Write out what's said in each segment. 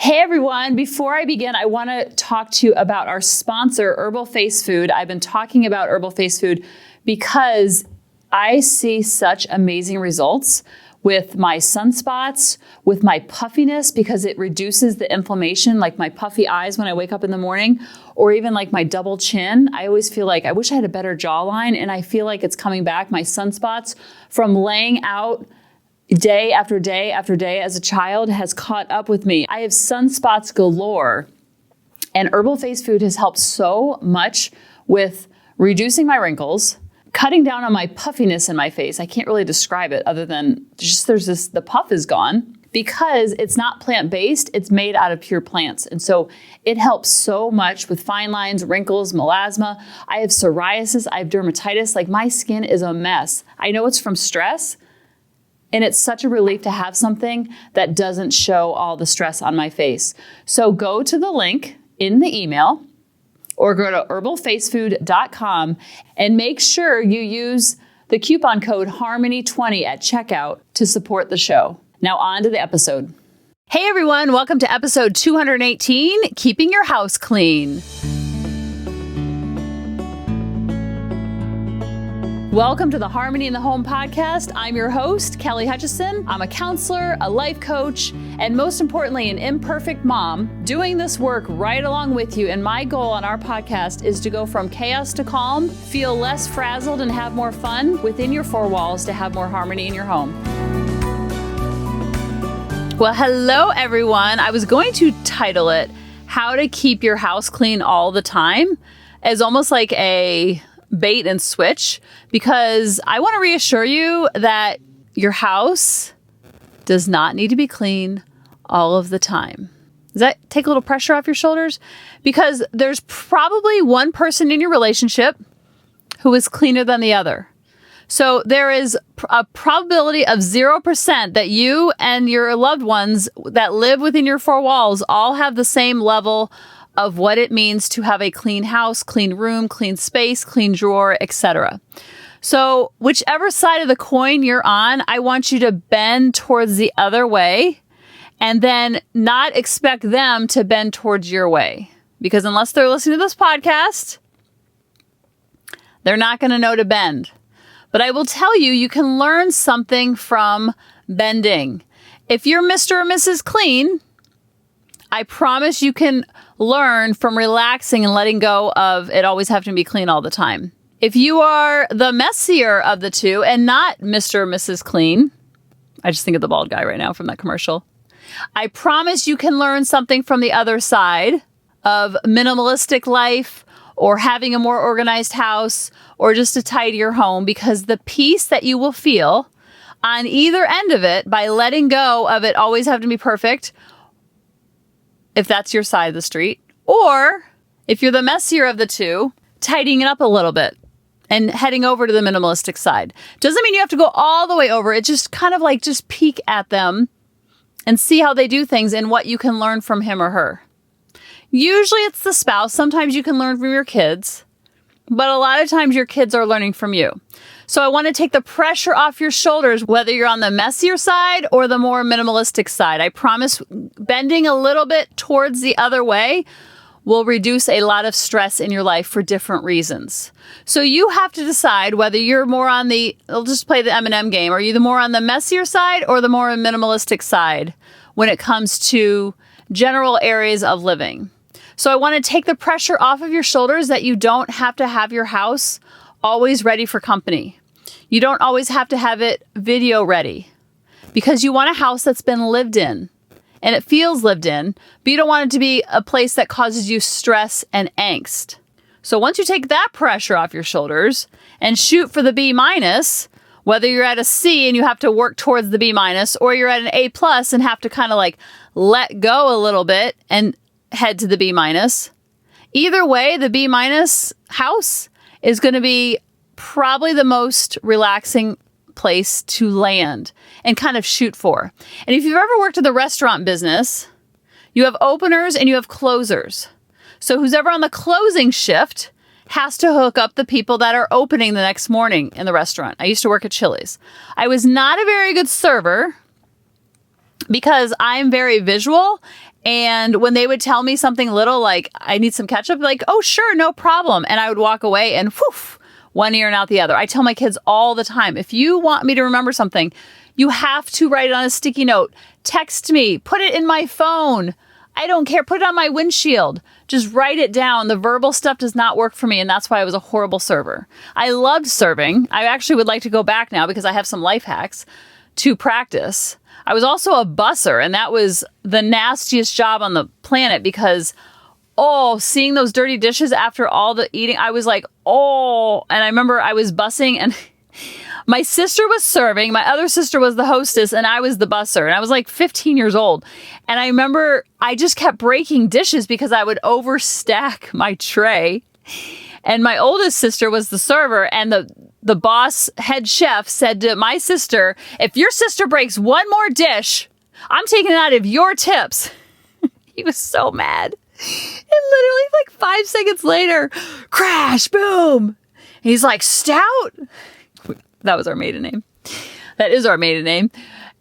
Hey everyone, before I begin, I want to talk to you about our sponsor, Herbal Face Food. I've been talking about Herbal Face Food because I see such amazing results with my sunspots, with my puffiness, because it reduces the inflammation, like my puffy eyes when I wake up in the morning, or even like my double chin. I always feel like I wish I had a better jawline, and I feel like it's coming back. My sunspots from laying out day after day after day as a child has caught up with me. I have sunspots galore, and Herbal Face Food has helped so much with reducing my wrinkles, cutting down on my puffiness in my face. I can't really describe it other than just the puff is gone because it's not plant-based, it's made out of pure plants. And so it helps so much with fine lines, wrinkles, melasma. I have psoriasis, I have dermatitis, like my skin is a mess. I know it's from stress, and it's such a relief to have something that doesn't show all the stress on my face. So go to the link in the email or go to herbalfacefood.com and make sure you use the coupon code HARMONY20 at checkout to support the show. Now on to the episode. Hey everyone, welcome to episode 218, Keeping Your House Clean. Welcome to the Harmony in the Home podcast. I'm your host, Kelly Hutchison. I'm a counselor, a life coach, and most importantly, an imperfect mom doing this work right along with you. And my goal on our podcast is to go from chaos to calm, feel less frazzled, and have more fun within your four walls to have more harmony in your home. Well, hello, everyone. I was going to title it, How to Keep Your House Clean All the Time, as almost like a bait and switch, because I want to reassure you that your house does not need to be clean all of the time. Does that take a little pressure off your shoulders? Because there's probably one person in your relationship who is cleaner than the other. So there is a probability of 0% that you and your loved ones that live within your four walls all have the same level of what it means to have a clean house, clean room, clean space, clean drawer, etc. So whichever side of the coin you're on, I want you to bend towards the other way and then not expect them to bend towards your way. Because unless they're listening to this podcast, they're not going to know to bend. But I will tell you, you can learn something from bending. If you're Mr. or Mrs. Clean, I promise you can learn from relaxing and letting go of it always having to be clean all the time. If you are the messier of the two and not Mr. or Mrs. Clean, I just think of the bald guy right now from that commercial, I promise you can learn something from the other side of minimalistic life or having a more organized house or just a tidier home, because the peace that you will feel on either end of it by letting go of it always having to be perfect, if that's your side of the street, or if you're the messier of the two, tidying it up a little bit and heading over to the minimalistic side. Doesn't mean you have to go all the way over. It's just kind of like just peek at them and see how they do things and what you can learn from him or her. Usually it's the spouse. Sometimes you can learn from your kids, but a lot of times your kids are learning from you. So I want to take the pressure off your shoulders, whether you're on the messier side or the more minimalistic side. I promise bending a little bit towards the other way will reduce a lot of stress in your life for different reasons. So you have to decide whether you're more on I'll just play the M&M game. Are you the more on the messier side or the more minimalistic side when it comes to general areas of living? So I want to take the pressure off of your shoulders that you don't have to have your house always ready for company. You don't always have to have it video ready because you want a house that's been lived in and it feels lived in, but you don't want it to be a place that causes you stress and angst. So once you take that pressure off your shoulders and shoot for the B-, whether you're at a C and you have to work towards the B-, or you're at an A+ and have to kind of like let go a little bit and head to the B-, either way, the B- house is going to be probably the most relaxing place to land and kind of shoot for. And if you've ever worked in the restaurant business, you have openers and you have closers. So who's ever on the closing shift has to hook up the people that are opening the next morning in the restaurant. I used to work at Chili's. I was not a very good server because I'm very visual And when they would tell me something little like, I need some ketchup, like, oh, sure, no problem. And I would walk away and whoof, one ear and out the other. I tell my kids all the time, if you want me to remember something, you have to write it on a sticky note. Text me, put it in my phone. I don't care. Put it on my windshield. Just write it down. The verbal stuff does not work for me. And that's why I was a horrible server. I loved serving. I actually would like to go back now because I have some life hacks to practice. I was also a busser, and that was the nastiest job on the planet because, seeing those dirty dishes after all the eating, I was like, and I remember I was bussing and my sister was serving, my other sister was the hostess, and I was the busser. And I was like 15 years old. And I remember I just kept breaking dishes because I would overstack my tray. And my oldest sister was the server, and the boss head chef said to my sister, if your sister breaks one more dish, I'm taking it out of your tips. He was so mad. And literally like 5 seconds later, crash, boom. He's like, Stout? That was our maiden name. That is our maiden name.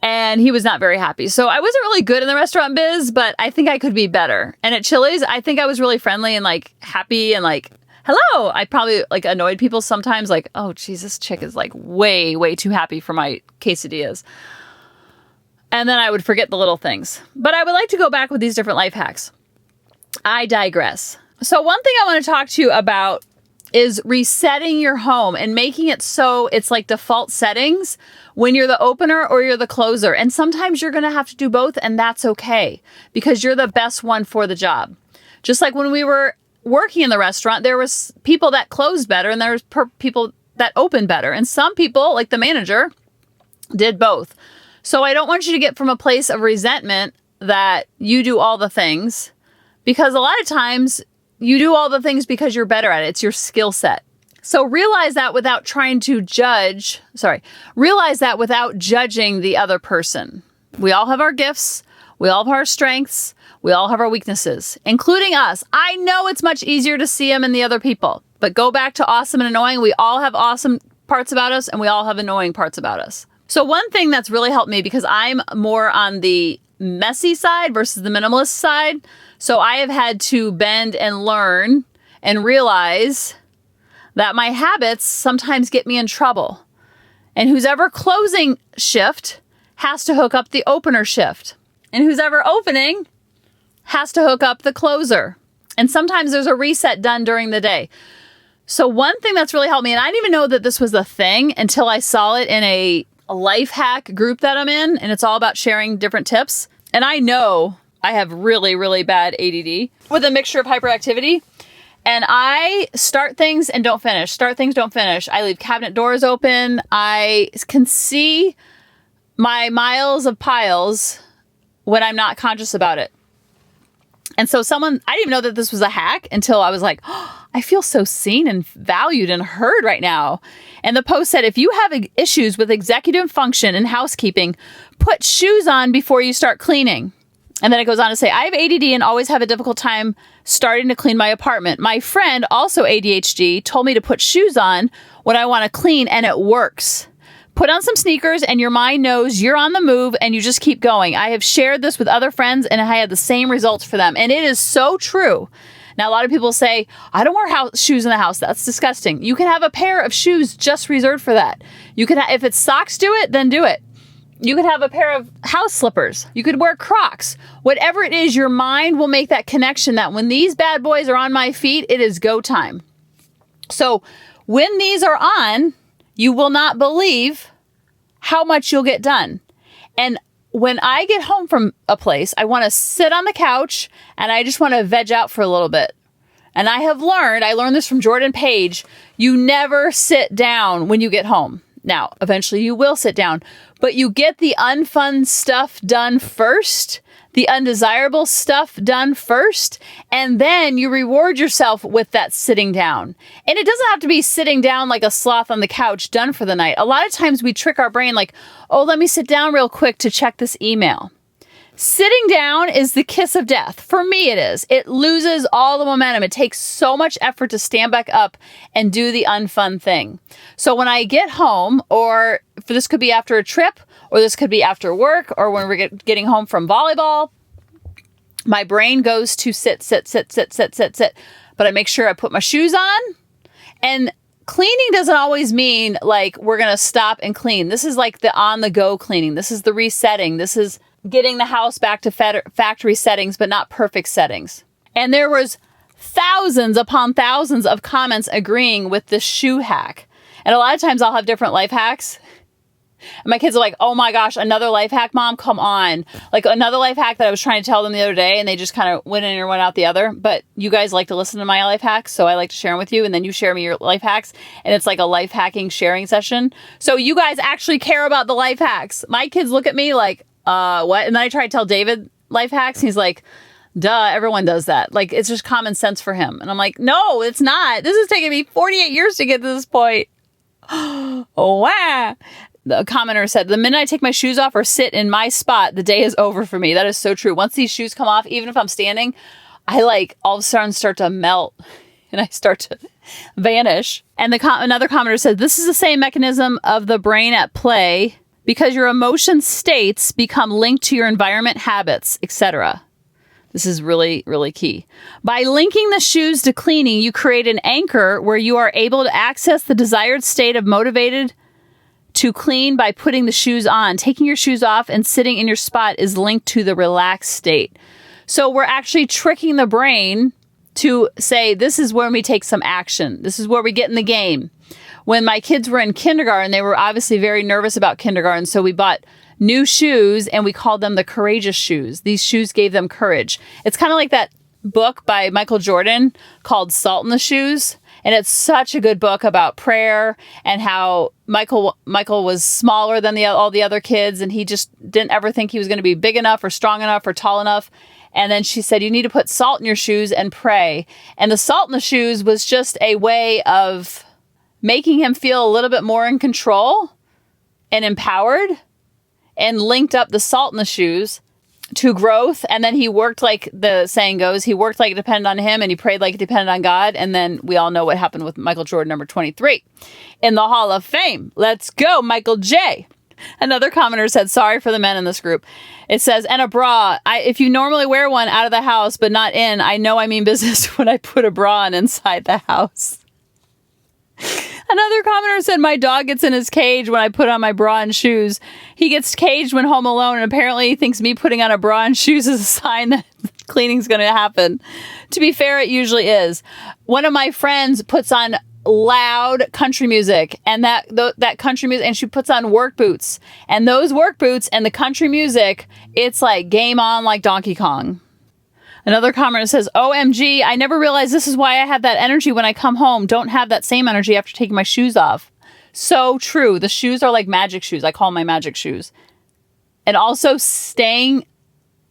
And he was not very happy. So I wasn't really good in the restaurant biz, but I think I could be better. And at Chili's, I think I was really friendly and like happy and like, hello. I probably like annoyed people sometimes like, oh, geez, this chick is like way, way too happy for my quesadillas. And then I would forget the little things. But I would like to go back with these different life hacks. I digress. So one thing I want to talk to you about is resetting your home and making it so it's like default settings when you're the opener or you're the closer. And sometimes you're going to have to do both, and that's okay because you're the best one for the job. Just like when we were working in the restaurant, there was people that closed better and there was people that opened better. And some people, like the manager, did both. So I don't want you to get from a place of resentment that you do all the things, because a lot of times you do all the things because you're better at it. It's your skill set. So realize that without judging the other person. We all have our gifts. We all have our strengths. We all have our weaknesses, including us. I know it's much easier to see them in the other people, but go back to awesome and annoying. We all have awesome parts about us and we all have annoying parts about us. So one thing that's really helped me, because I'm more on the messy side versus the minimalist side. So I have had to bend and learn and realize that my habits sometimes get me in trouble. And who's ever closing shift has to hook up the opener shift. And who's ever opening has to hook up the closer. And sometimes there's a reset done during the day. So one thing that's really helped me, and I didn't even know that this was a thing until I saw it in a life hack group that I'm in, and it's all about sharing different tips. And I know I have really, really bad ADD with a mixture of hyperactivity. And I start things and don't finish. Start things, don't finish. I leave cabinet doors open. I can see my miles of piles when I'm not conscious about it. And so I didn't even know that this was a hack until I was like, I feel so seen and valued and heard right now. And the post said, if you have issues with executive function and housekeeping, put shoes on before you start cleaning. And then it goes on to say, I have ADD and always have a difficult time starting to clean my apartment. My friend, also ADHD, told me to put shoes on when I want to clean, and it works. Put on some sneakers and your mind knows you're on the move and you just keep going. I have shared this with other friends and I had the same results for them. And it is so true. Now, a lot of people say, I don't wear shoes in the house. That's disgusting. You can have a pair of shoes just reserved for that. You can, if it's socks, do it, then do it. You could have a pair of house slippers. You could wear Crocs. Whatever it is, your mind will make that connection that when these bad boys are on my feet, it is go time. So when these are on, you will not believe how much you'll get done. And when I get home from a place, I want to sit on the couch and I just want to veg out for a little bit. And I learned this from Jordan Page. You never sit down when you get home. Now, eventually you will sit down, but you get the unfun stuff done first, the undesirable stuff done first, and then you reward yourself with that sitting down. And it doesn't have to be sitting down like a sloth on the couch done for the night. A lot of times we trick our brain like, oh, let me sit down real quick to check this email. Sitting down is the kiss of death. For me, it is. It loses all the momentum. It takes so much effort to stand back up and do the unfun thing. So when I get home, or this could be after a trip, or this could be after work, or when we're getting home from volleyball, my brain goes to sit, sit, sit, sit, sit, sit, sit. But I make sure I put my shoes on. And cleaning doesn't always mean like we're going to stop and clean. This is like the on-the-go cleaning. This is the resetting. This is getting the house back to factory settings, but not perfect settings. And there was thousands upon thousands of comments agreeing with this shoe hack. And a lot of times I'll have different life hacks. And my kids are like, oh my gosh, another life hack, Mom, come on. Like another life hack that I was trying to tell them the other day, and they just kind of went in or went out the other. But you guys like to listen to my life hacks, so I like to share them with you, and then you share me your life hacks, and it's like a life hacking sharing session. So you guys actually care about the life hacks. My kids look at me like, what? And then I try to tell David life hacks, and he's like, duh, everyone does that. Like, it's just common sense for him. And I'm like, no, it's not. This has taken me 48 years to get to this point. Oh, wow. The commenter said, the minute I take my shoes off or sit in my spot, the day is over for me. That is so true. Once these shoes come off, even if I'm standing, I like all of a sudden start to melt and I start to vanish. And another commenter said, this is the same mechanism of the brain at play because your emotion states become linked to your environment, habits, etc. This is really, really key. By linking the shoes to cleaning, you create an anchor where you are able to access the desired state of motivated to clean by putting the shoes on. Taking your shoes off and sitting in your spot is linked to the relaxed state. So we're actually tricking the brain to say, this is where we take some action. This is where we get in the game. When my kids were in kindergarten, they were obviously very nervous about kindergarten. So we bought new shoes and we called them the courageous shoes. These shoes gave them courage. It's kind of like that book by Michael Jordan called Salt in the Shoes. And it's such a good book about prayer and how Michael was smaller than all the other kids. And he just didn't ever think he was going to be big enough or strong enough or tall enough. And then she said, you need to put salt in your shoes and pray. And the salt in the shoes was just a way of making him feel a little bit more in control and empowered, and linked up the salt in the shoes to growth. And then he worked like the saying goes, he worked like it depended on him and he prayed like it depended on God. And then we all know what happened with Michael Jordan, number 23 in the Hall of Fame. Let's go, Michael J. Another commenter said, sorry for the men in this group. It says, and a bra. If you normally wear one out of the house, but not in, I know I mean business when I put a bra on inside the house. Another commenter said, my dog gets in his cage when I put on my bra and shoes. He gets caged when home alone, and apparently he thinks me putting on a bra and shoes is a sign that cleaning's going to happen. To be fair, it usually is. One of my friends puts on loud country music, and that country music, and she puts on work boots. And those work boots and the country music, it's like game on like Donkey Kong. Another commenter says, OMG, I never realized this is why I have that energy when I come home. Don't have that same energy after taking my shoes off. So true. The shoes are like magic shoes. I call them my magic shoes. And also staying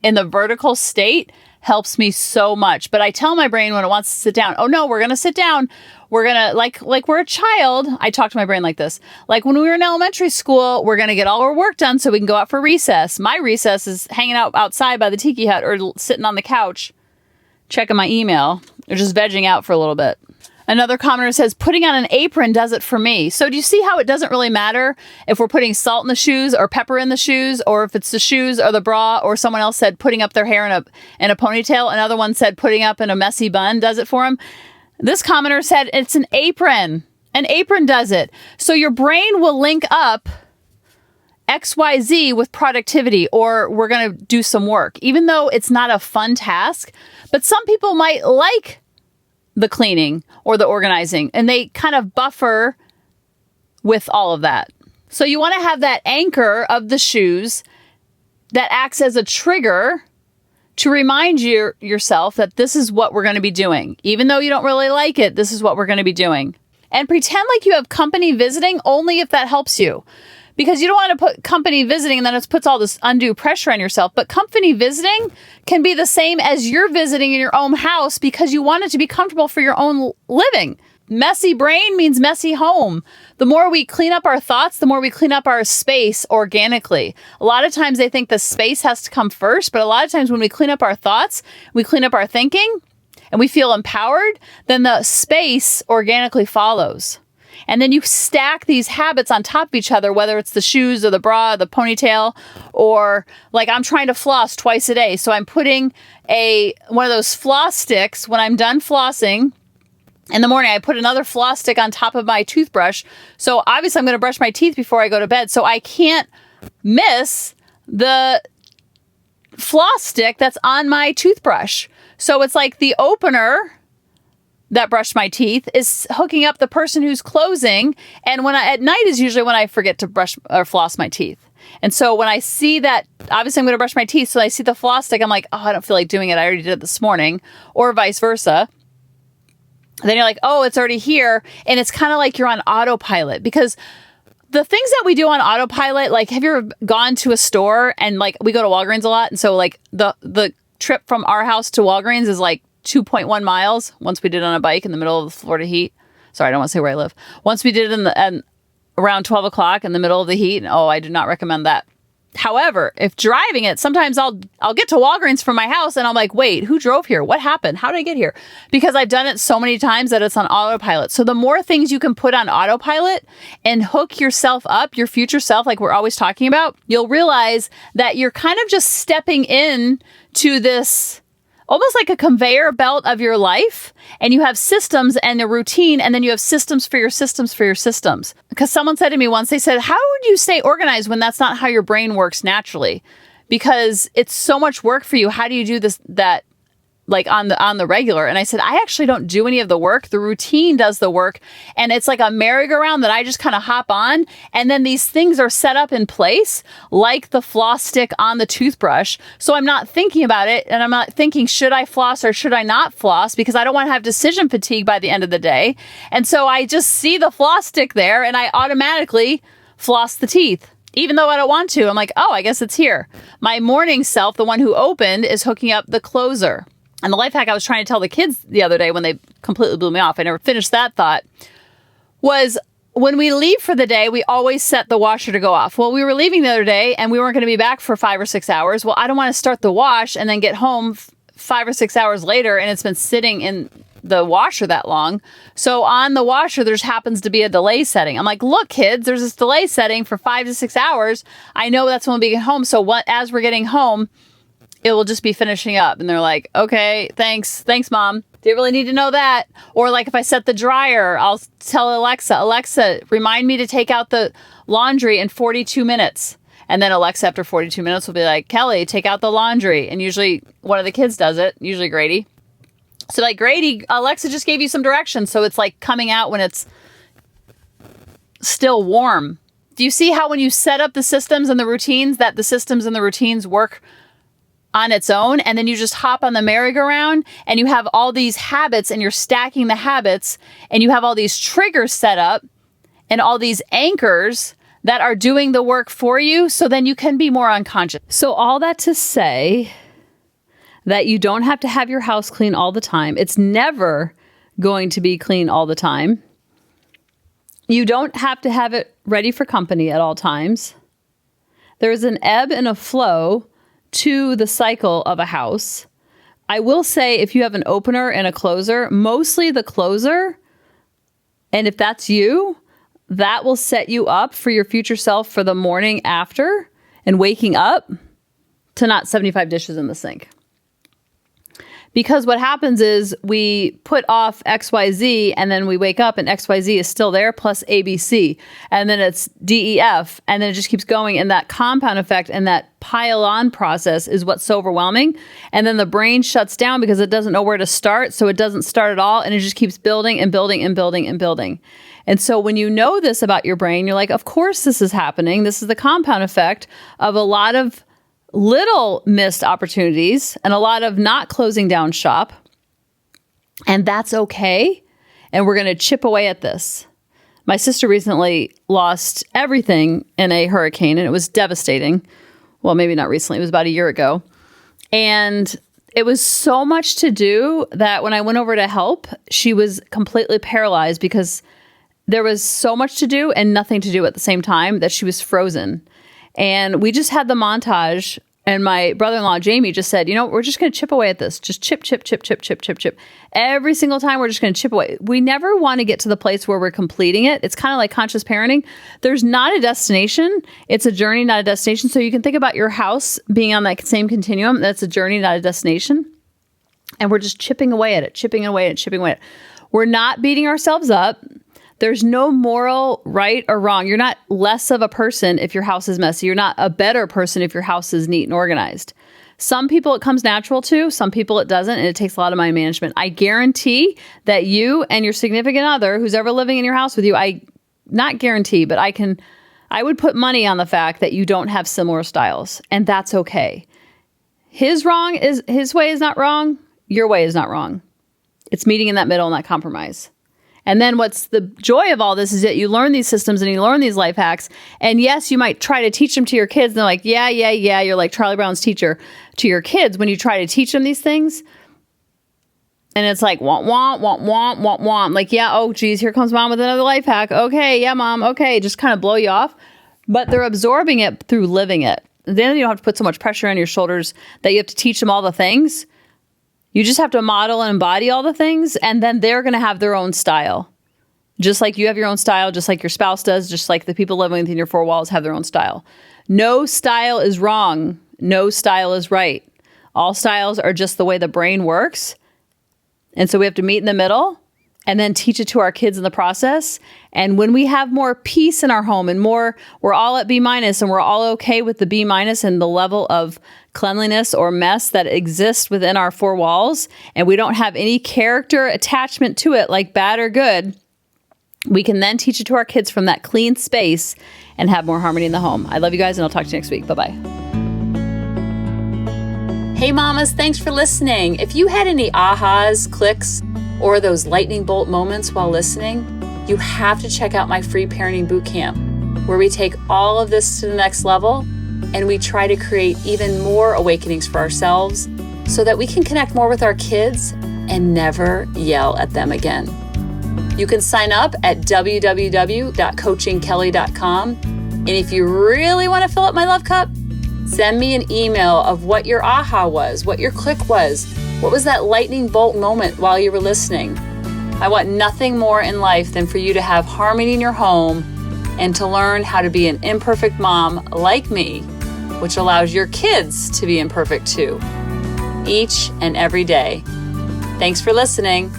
in the vertical state helps me so much. But I tell my brain when it wants to sit down, oh no, we're going to sit down. We're going to, like we're a child. I talk to my brain like this. Like when we were in elementary school, we're going to get all our work done so we can go out for recess. My recess is hanging out outside by the tiki hut or sitting on the couch, checking my email, or just vegging out for a little bit. Another commenter says, putting on an apron does it for me. So do you see how it doesn't really matter if we're putting salt in the shoes or pepper in the shoes, or if it's the shoes or the bra, or someone else said putting up their hair in a ponytail. Another one said putting up in a messy bun does it for them. This commenter said it's an apron. An apron does it. So your brain will link up XYZ with productivity, or we're going to do some work, even though it's not a fun task. But some people might like the cleaning or the organizing, and they kind of buffer with all of that. So you want to have that anchor of the shoes that acts as a trigger to remind yourself that this is what we're going to be doing. Even though you don't really like it, this is what we're going to be doing. And pretend like you have company visiting only if that helps you. Because you don't want to put company visiting and then it puts all this undue pressure on yourself. But company visiting can be the same as you're visiting in your own house because you want it to be comfortable for your own living. Messy brain means messy home. The more we clean up our thoughts, the more we clean up our space organically. A lot of times they think the space has to come first, but a lot of times when we clean up our thoughts, we clean up our thinking, and we feel empowered, then the space organically follows. And then you stack these habits on top of each other, whether it's the shoes or the bra, or the ponytail, or like I'm trying to floss twice a day. So I'm putting one of those floss sticks when I'm done flossing. In the morning, I put another floss stick on top of my toothbrush. So obviously I'm going to brush my teeth before I go to bed. So I can't miss the floss stick that's on my toothbrush. So it's like the opener that brushed my teeth is hooking up the person who's closing. And at night is usually when I forget to brush or floss my teeth. And so when I see that, obviously I'm going to brush my teeth. So I see the floss stick. I'm like, oh, I don't feel like doing it. I already did it this morning, or vice versa. Then you're like, oh, it's already here. And it's kind of like you're on autopilot, because the things that we do on autopilot, like, have you ever gone to a store and like we go to Walgreens a lot? And so like the trip from our house to Walgreens is like 2.1 miles. Once we did it on a bike in the middle of the Florida heat. Sorry, I don't want to say where I live. Once we did it around 12 o'clock in the middle of the heat. And I do not recommend that. However, if driving it, sometimes I'll get to Walgreens from my house and I'm like, wait, who drove here? What happened? How did I get here? Because I've done it so many times that it's on autopilot. So the more things you can put on autopilot and hook yourself up, your future self, like we're always talking about, you'll realize that you're kind of just stepping in to this almost like a conveyor belt of your life, and you have systems and a routine, and then you have systems for your systems for your systems. Because someone said to me once, they said, how would you stay organized when that's not how your brain works naturally? Because it's so much work for you. How do you do that like on the regular? And I said, I actually don't do any of the work. The routine does the work. And it's like a merry-go-round that I just kind of hop on. And then these things are set up in place, like the floss stick on the toothbrush. So I'm not thinking about it. And I'm not thinking, should I floss or should I not floss? Because I don't want to have decision fatigue by the end of the day. And so I just see the floss stick there and I automatically floss the teeth. Even though I don't want to, I'm like, oh, I guess it's here. My morning self, the one who opened, is hooking up the closer. And the life hack I was trying to tell the kids the other day when they completely blew me off, I never finished that thought, was when we leave for the day, we always set the washer to go off. Well, we were leaving the other day and we weren't going to be back for 5 or 6 hours. Well, I don't want to start the wash and then get home 5 or 6 hours later and it's been sitting in the washer that long. So on the washer, there happens to be a delay setting. I'm like, look, kids, there's this delay setting for 5 to 6 hours. I know that's when we get home. So as we're getting home, it will just be finishing up. And they're like, okay, thanks, Mom. Didn't really need to know that. Or like if I set the dryer, I'll tell Alexa, remind me to take out the laundry in 42 minutes. And then Alexa, after 42 minutes, will be like, Kelly, take out the laundry. And usually one of the kids does it, usually Grady. So like, Grady, Alexa just gave you some directions. So it's like coming out when it's still warm. Do you see how when you set up the systems and the routines, that the systems and the routines work on its own, and then you just hop on the merry-go-round and you have all these habits and you're stacking the habits and you have all these triggers set up and all these anchors that are doing the work for you, so then you can be more unconscious. So all that to say that you don't have to have your house clean all the time. It's never going to be clean all the time. You don't have to have it ready for company at all times. There's an ebb and a flow to the cycle of a house. I will say, if you have an opener and a closer, mostly the closer, and if that's you, that will set you up for your future self for the morning after and waking up to not 75 dishes in the sink. Because what happens is we put off XYZ and then we wake up and XYZ is still there plus ABC. And then it's DEF. And then it just keeps going. And that compound effect and that pile on process is what's so overwhelming. And then the brain shuts down because it doesn't know where to start. So it doesn't start at all. And it just keeps building and building and building and building. And so when you know this about your brain, you're like, of course this is happening. This is the compound effect of a lot of little missed opportunities and a lot of not closing down shop. And that's okay. And we're going to chip away at this. My sister recently lost everything in a hurricane and it was devastating. Well, maybe not recently. It was about a year ago. And it was so much to do that when I went over to help, she was completely paralyzed because there was so much to do and nothing to do at the same time that she was frozen. And we just had the montage And my brother-in-law, Jamie, just said, we're just going to chip away at this. Just chip, chip, chip, chip, chip, chip, chip. Every single time we're just going to chip away. We never want to get to the place where we're completing it. It's kind of like conscious parenting. There's not a destination. It's a journey, not a destination. So you can think about your house being on that same continuum. That's a journey, not a destination. And we're just chipping away at it, chipping away at it, chipping away at it. We're not beating ourselves up. There's no moral right or wrong. You're not less of a person if your house is messy. You're not a better person if your house is neat and organized. Some people it comes natural to, some people it doesn't, and it takes a lot of mind management. I guarantee that you and your significant other who's ever living in your house with you, not guarantee, but I would put money on the fact that you don't have similar styles, and that's okay. His way is not wrong. Your way is not wrong. It's meeting in that middle and that compromise. And then what's the joy of all this is that you learn these systems and you learn these life hacks. And yes, you might try to teach them to your kids. And they're like, yeah. You're like Charlie Brown's teacher to your kids when you try to teach them these things. And it's like, want. Like, yeah, oh, geez, here comes mom with another life hack. Okay, yeah, mom. Okay, just kind of blow you off. But they're absorbing it through living it. Then you don't have to put so much pressure on your shoulders that you have to teach them all the things. You just have to model and embody all the things, and then they're going to have their own style. Just like you have your own style, just like your spouse does, just like the people living within your four walls have their own style. No style is wrong. No style is right. All styles are just the way the brain works. And so we have to meet in the middle and then teach it to our kids in the process. And when we have more peace in our home and we're all at B- and we're all okay with the B- and the level of cleanliness or mess that exists within our four walls, and we don't have any character attachment to it, like bad or good, we can then teach it to our kids from that clean space and have more harmony in the home. I love you guys, and I'll talk to you next week. Bye-bye. Hey mamas, thanks for listening. If you had any ahas, clicks, or those lightning bolt moments while listening, you have to check out my free parenting bootcamp, where we take all of this to the next level and we try to create even more awakenings for ourselves so that we can connect more with our kids and never yell at them again. You can sign up at www.coachingkelly.com. And if you really want to fill up my love cup, send me an email of what your aha was, what your click was, what was that lightning bolt moment while you were listening. I want nothing more in life than for you to have harmony in your home and to learn how to be an imperfect mom like me, which allows your kids to be imperfect too, each and every day. Thanks for listening.